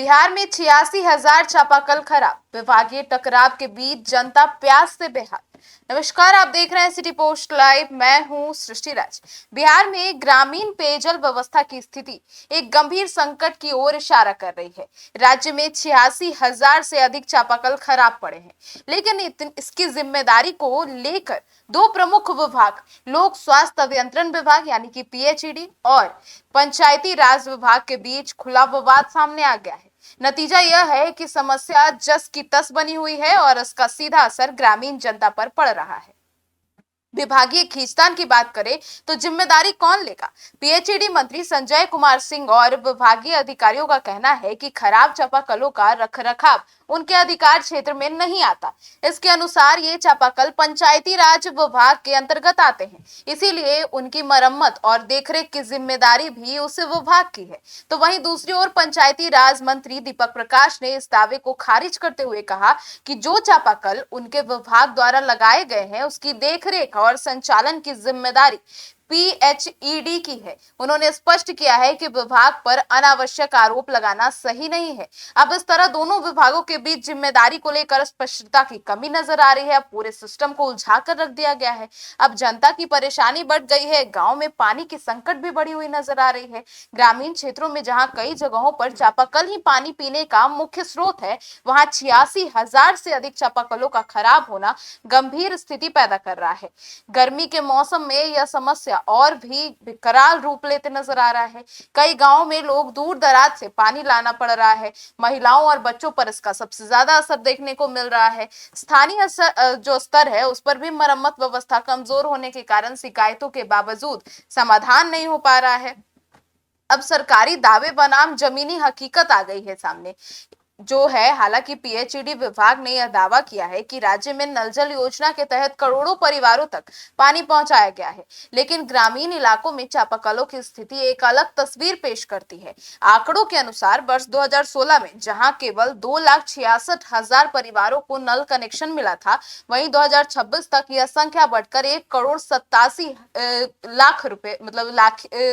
बिहार में 86,000 चापाकल खराब, विभागीय टकराव के बीच जनता प्यास से बेहाल। नमस्कार, आप देख रहे हैं सिटी पोस्ट लाइव। मैं हूं सृष्टि राज। बिहार में ग्रामीण पेयजल व्यवस्था की स्थिति एक गंभीर संकट की ओर इशारा कर रही है। राज्य में 86,000 से अधिक चापाकल खराब पड़े हैं, लेकिन इसकी जिम्मेदारी को लेकर दो प्रमुख विभाग, लोक स्वास्थ्य अभियंत्रण विभाग यानी कि पीएचईडी और पंचायती राज विभाग के बीच खुला विवाद सामने आ गया है। नतीजा यह है कि समस्या जस की तस बनी हुई है और इसका सीधा असर ग्रामीण जनता पर पड़ रहा है। विभागीय खींचतान की बात करें तो जिम्मेदारी कौन लेगा? पीएचईडी मंत्री संजय कुमार सिंह और विभागीय अधिकारियों का कहना है कि खराब चापाकलों का रखरखाव उनके अधिकार क्षेत्र में नहीं आता। इसके अनुसार ये चापाकल पंचायती राज विभाग के अंतर्गत आते हैं, इसीलिए उनकी मरम्मत और देखरेख की जिम्मेदारी भी उस विभाग की है। तो वहीं दूसरी ओर पंचायती राज मंत्री दीपक प्रकाश ने इस दावे को खारिज करते हुए कहा कि जो चापाकल उनके विभाग द्वारा लगाए गए हैं उसकी देखरेख और संचालन की जिम्मेदारी पीएचईडी की है। उन्होंने स्पष्ट किया है कि विभाग पर अनावश्यक आरोप लगाना सही नहीं है। अब इस तरह दोनों विभागों के बीच जिम्मेदारी को लेकर स्पष्टता की कमी नजर आ रही है। पूरे सिस्टम को उलझा कर रख दिया गया है। अब जनता की परेशानी बढ़ गई है। गांव में पानी की संकट भी बढ़ी हुई नजर आ रही है। ग्रामीण क्षेत्रों में जहां कई जगहों पर चापाकल ही पानी पीने का मुख्य स्रोत है, वहां 86,000 से अधिक चापाकलों का खराब होना गंभीर स्थिति पैदा कर रहा है। गर्मी के मौसम में यह समस्या और भी विकराल रूप लेते नजर आ रहा है। कई गांवों में लोग दूर दराज से पानी लाना पड़ रहा है। महिलाओं और बच्चों पर इसका सबसे ज्यादा असर देखने को मिल रहा है। स्थानीय जो स्तर है उस पर भी मरम्मत व्यवस्था कमजोर होने के कारण शिकायतों के बावजूद समाधान नहीं हो पा रहा है। अब सरकारी दावे बनाम जमीनी हकीकत आ गई है सामने जो है। हालांकि पीएचईडी विभाग ने यह दावा किया है कि राज्य में नल जल योजना के तहत करोड़ों परिवारों तक पानी पहुंचाया गया है, लेकिन ग्रामीण इलाकों में चापाकलों की स्थिति एक अलग तस्वीर पेश करती है। आंकड़ों के अनुसार वर्ष 2016 में जहां केवल 2,66,000 परिवारों को नल कनेक्शन मिला था, वहीं 2026 तक यह संख्या बढ़कर 1,87,00,000 रुपए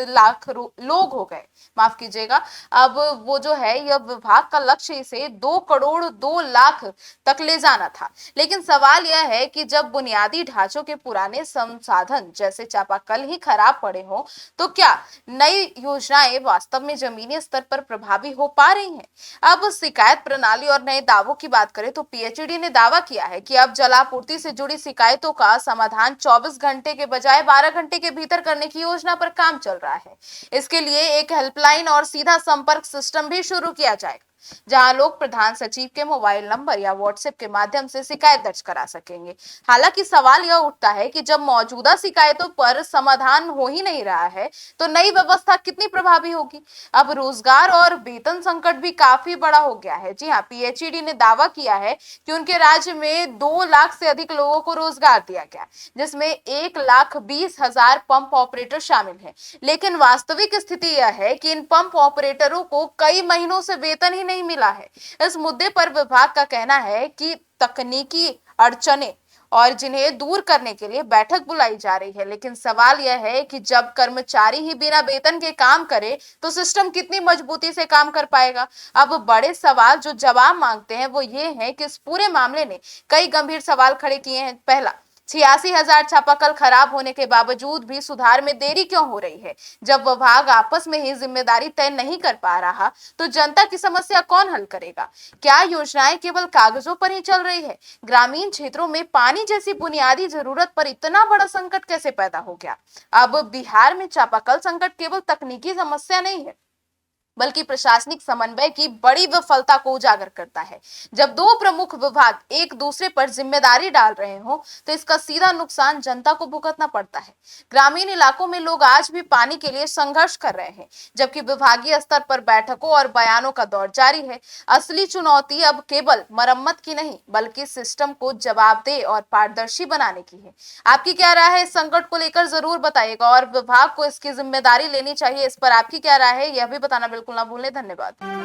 लाख लोग हो गए। माफ कीजिएगा। अब वो जो है यह विभाग का लक्ष्य से 2,02,00,000 तक ले जाना था। लेकिन सवाल यह है कि जब बुनियादी ढांचों के पुराने संसाधन जैसे चापाकल ही खराब पड़े हों, तो क्या नई योजनाएं वास्तव में जमीनी स्तर पर प्रभावी हो पा रही हैं? अब शिकायत प्रणाली और नए दावों की बात करें तो पीएचईडी ने दावा किया है कि अब जलापूर्ति से जुड़ी शिकायतों का समाधान 24 घंटे के बजाय 12 घंटे के भीतर करने की योजना पर काम चल रहा है। इसके लिए एक हेल्पलाइन और सीधा संपर्क सिस्टम भी शुरू किया जाएगा, जहां लोग प्रधान सचिव के मोबाइल नंबर या व्हाट्सएप के माध्यम से शिकायत दर्ज करा सकेंगे। हालांकि सवाल यह उठता है कि जब मौजूदा शिकायतों पर समाधान हो ही नहीं रहा है, तो नई व्यवस्था कितनी प्रभावी होगी? अब रोजगार और वेतन संकट भी काफी बड़ा हो गया है। जी हाँ, पीएचईडी ने दावा किया है कि उनके राज्य में 2 लाख से अधिक लोगों को रोजगार दिया गया, जिसमें 1,20,000 पंप ऑपरेटर शामिल है। लेकिन वास्तविक स्थिति यह है कि इन पंप ऑपरेटरों को कई महीनों से वेतन ही नहीं मिला है। इस मुद्दे पर विभाग का कहना है कि तकनीकी अड़चनें और जिन्हें दूर करने के लिए बैठक बुलाई जा रही है। लेकिन सवाल यह है कि जब कर्मचारी ही बिना वेतन के काम करे तो सिस्टम कितनी मजबूती से काम कर पाएगा? अब बड़े सवाल जो जवाब मांगते हैं वो ये है कि इस पूरे मामले ने कई गंभीर सवाल खड़े किए हैं। पहला, 86,000 चापाकल खराब होने के बावजूद भी सुधार में देरी क्यों हो रही है? जब विभाग आपस में ही जिम्मेदारी तय नहीं कर पा रहा, तो जनता की समस्या कौन हल करेगा? क्या योजनाएं केवल कागजों पर ही चल रही है? ग्रामीण क्षेत्रों में पानी जैसी बुनियादी जरूरत पर इतना बड़ा संकट कैसे पैदा हो गया? अब बिहार में चापाकल संकट केवल तकनीकी समस्या नहीं है, बल्कि प्रशासनिक समन्वय की बड़ी विफलता को उजागर करता है। जब दो प्रमुख विभाग एक दूसरे पर जिम्मेदारी डाल रहे हो, तो इसका सीधा नुकसान जनता को भुगतना पड़ता है। ग्रामीण इलाकों में लोग आज भी पानी के लिए संघर्ष कर रहे हैं, जबकि विभागीय स्तर पर बैठकों और बयानों का दौर जारी है। असली चुनौती अब केवल मरम्मत की नहीं, बल्कि सिस्टम को जवाबदेह और पारदर्शी बनाने की है। आपकी क्या राय है इस संकट को लेकर? जरूर बताइएगा। और विभाग को इसकी जिम्मेदारी लेनी चाहिए, इस पर आपकी क्या राय है यह भी बताना बिल्कुल ना भूलें। धन्यवाद।